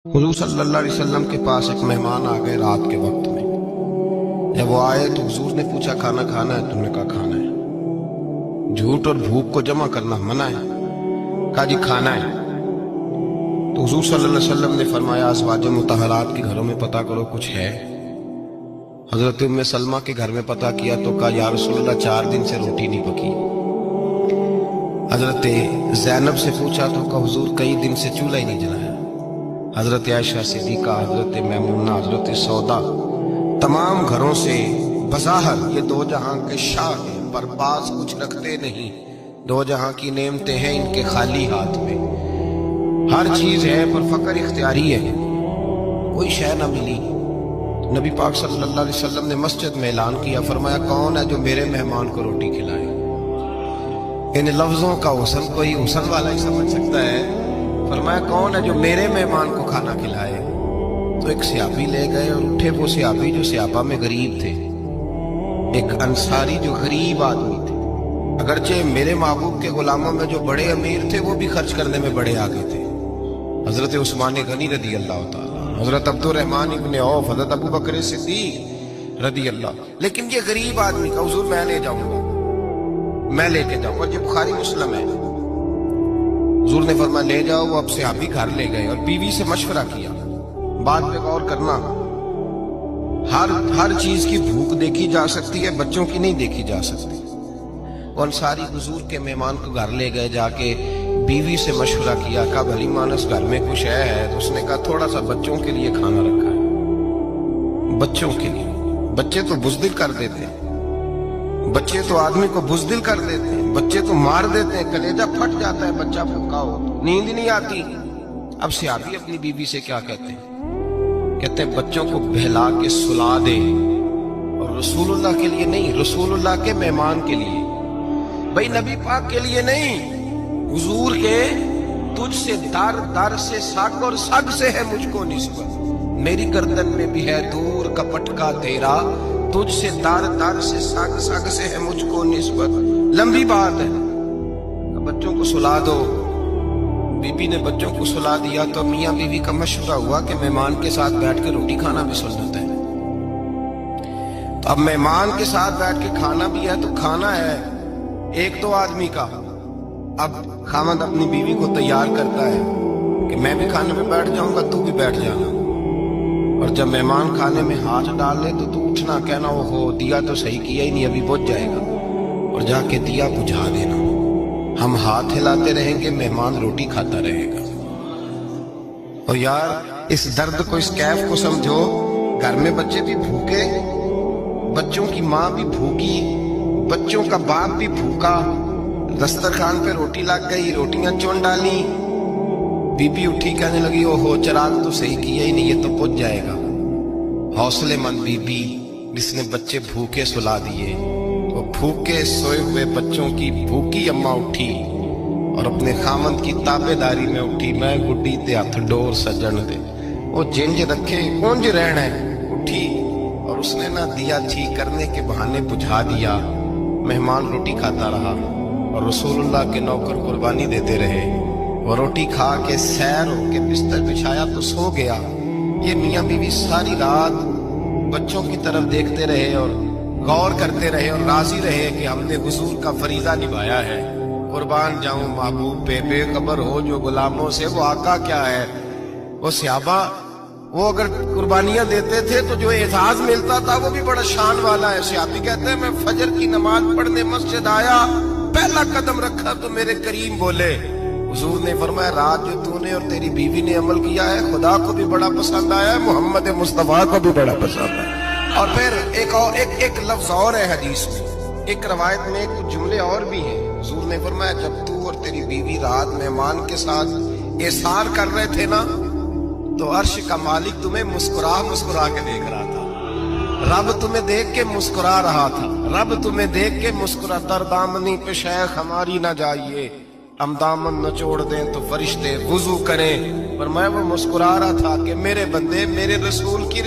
हुजूर सल्लल्लाहु अलैहि वसल्लम के पास एक मेहमान आ गए रात के वक्त में। जब वो आए तो हुजूर ने पूछा खाना खाना है? तुमने कहा खाना है। झूठ और भूख को जमा करना मना है। कहा जी खाना है। तो हुजूर सल्लल्लाहु अलैहि वसल्लम ने फरमाया अज़वाज मुतहरात के घरों में पता करो कुछ है। हजरत उम्मे सलमा के घर में पता किया तो कहा या रसूलल्लाह 4 दिन से रोटी नहीं पकी। हजरत ज़ैनब से पूछा तो कहा हुजूर कई दिन से चूल्हा ही नहीं जलाया। हजरत आयशा सिद्दीका, हजरत मैमूना, हजरत सौदा, तमाम घरों से बज़ाहिर ये दो जहां के शाह हैं, पर पास कुछ रखते नहीं। दो जहां की नेमतें हैं इनके खाली हाथ में। हर चीज है पर फकर इख्तियारी है। कोई शय ना मिली। नबी पाक सल्लल्लाहु अलैहि वसल्लम ने मस्जिद में ऐलान किया, फरमाया कौन है जो मेरे मेहमान को रोटी खिलाए। इन लफ्जों का हुस्न कोई हुस्न वाला ही समझ सकता है। फरमाया कौन है जो मेरे मेहमान को खाना खिलाए। तो एक सियाबी ले गए और उठे वो सियाबी जो सियाबा में गरीब थे, एक अंसारी जो गरीब आदमी थे। अगरचे मेरे महबूब के गुलामों में जो बड़े अमीर थे वो भी खर्च करने में बड़े आगे थे। हजरत उस्मान गनी रदी अल्लाह ताला, हजरत अब्दुर्रहमान इब्ने औफ, हजरत अबू बकर सिद्दीक रदी अल्लाह। लेकिन ये गरीब आदमी का हुजूर मैं ले जाऊंगा, मैं लेके जाऊंगा। जब बुखारी मुस्लिम है, हुजूर ने फरमाया ले जाओ। वो अब से आप ही घर ले गए और बीवी से मशवरा किया। बात पे गौर करना, हर चीज की भूख देखी जा सकती है, बच्चों की नहीं देखी जा सकती। वो अंसारी हुजूर के मेहमान को घर ले गए, जाके बीवी से मशवरा किया। कहा भली मानस घर में कुछ है? तो उसने कहा थोड़ा सा बच्चों के लिए खाना रखा है। बच्चों के लिए? बच्चे तो बुज़दिल कर देते हैं, बच्चे तो आदमी को बुज़दिल कर देते हैं, बच्चे तो मार देते हैं, कलेजा फट जाता है बच्चा भूखा हो तो, नींद ही नहीं आती। अब सियाबी अपनी बीवी से क्या कहते हैं? कहते हैं बच्चों को बहला के सुला दे, और रसूलुल्लाह के लिए नहीं, रसूलुल्लाह के मेहमान के लिए, भाई नबी पाक के लिए नहीं, हुजूर के। तुझसे दर दर से सग और सग से है मुझको निस्बत, मेरी गर्दन में भी है दूर का पटका तेरा। तुझसे दर दर से सग सग से है मुझको निस्बत। लंबी बात है। बच्चों को सुला दो। बीबी ने बच्चों को सुला दिया तो मियाँ बीवी का मशवरा हुआ कि मेहमान के साथ बैठ के रोटी खाना भी सुन्नत है। तो अब मेहमान के साथ बैठ के खाना भी है तो खाना है एक दो आदमी का। अब खामद अपनी बीवी को तैयार करता है कि मैं भी खाने में बैठ जाऊंगा, तू भी बैठ जाना। और जब मेहमान खाने में हाथ डाल ले तो तू उठना, कहना वो हो दिया तो सही किया ही नहीं, अभी बुझ जाएगा, और जाके दिया बुझा देना। हम हाथ हिलाते रहेंगे, मेहमान रोटी खाता रहेगा। और यार इस दर्द को, इस कैफ को समझो। घर में बच्चे भी भूखे, बच्चों की माँ भी भूखी, बच्चों का बाप भी भूखा। दस्तरखान पे रोटी लग गई, रोटियां चुन डाली। बीबी उठी कहने लगी ओहो चिराग तो सही किया ही नहीं, ये तो बुझ जाएगा। हौसलेमंद बीबी जिसने बच्चे भूखे सुला दिए। वो भूखे सोए हुए बच्चों की भूखी अम्मा उठी और अपने खामंद की ताबेदारी में उठी। मैं गुड्डी ते हथ डोर सजन दे, वो जिंज रखे कुंज रहना है। उठी और उसने ना दिया ठीक करने के बहाने बुझा दिया। मेहमान रोटी खाता रहा और रसूलुल्लाह के नौकर कुर्बानी देते रहे। वो रोटी खा के सैर होके बिस्तर बिछाया तो सो गया। ये मियाँ बीवी सारी रात बच्चों की तरफ देखते रहे और गौर करते रहे और राजी रहे कि हमने हुजूर का फरीजा निभाया है। कुर्बान जाऊं महबूब पे, बेखबर हो जो गुलामों से, वो आका क्या है। वो सियाबा, वो अगर कुर्बानियां देते थे तो जो एजाज मिलता था वो भी बड़ा शान वाला है। सियाबी कहते हैं मैं फजर की नमाज पढ़ने मस्जिद आया, पहला कदम रखा तो मेरे करीम बोले, हुजूर ने फरमाया रात जो तूने और तेरी बीवी ने अमल किया है खुदा को भी बड़ा पसंद आया है, मोहम्मद मुस्तफा को भी बड़ा पसंद है। और फिर एक लफ्ज और है हदीस में, एक रवायत में कुछ जुमले और भी हैं। हुजूर ने फरमाया जब तू और तेरी बीवी रात मेहमान के साथ एसार कर रहे थे ना, तो अर्श का मालिक तुम्हें मुस्कुरा मुस्कुरा के देख रहा था। रब तुम्हें देख के मुस्कुरा रहा था। रब तुम्हें देख के मुस्कुरा। तर दामनी पे शेख हमारी ना जाइए, हम दामन न छोड़ दें तो फरिश्ते वुजू करें। पर मैं वो मुस्कुरा रहा था कि मेरे बंदे मेरे रसूल की